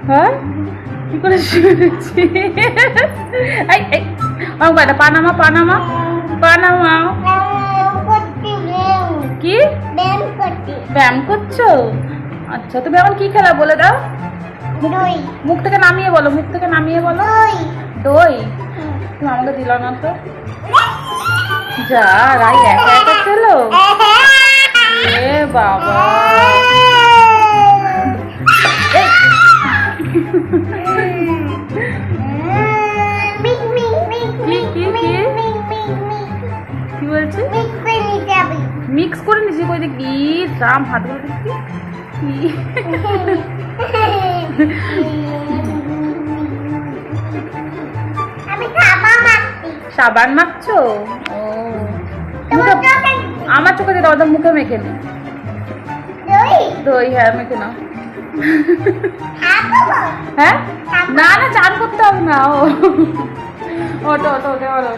হ্যাঁ কি করে শুনেছি? Panama Panama Panama. কি ব্যায়াম করছো? আচ্ছা তুমি এখন কি খেলা বলে দাও। মুখ থেকে নামিয়ে বলো, মুখ থেকে নামিয়ে বলো। দই? তুমি আমাকে দিল না তো। যা রাই একা একা খেলো। এ বাবা কি বলছি? মিক্স করে নিছি কই দেখি রাম হাত গুলো দেখি। সাবান মাখছো? ও আমার চোখে দিয়ে দাও, মুখে মেখে নে। দই? হ্যাঁ মেখে নাও। হ্যাঁ না না চান করতে হবে না। ও ওটা ওটা ওটা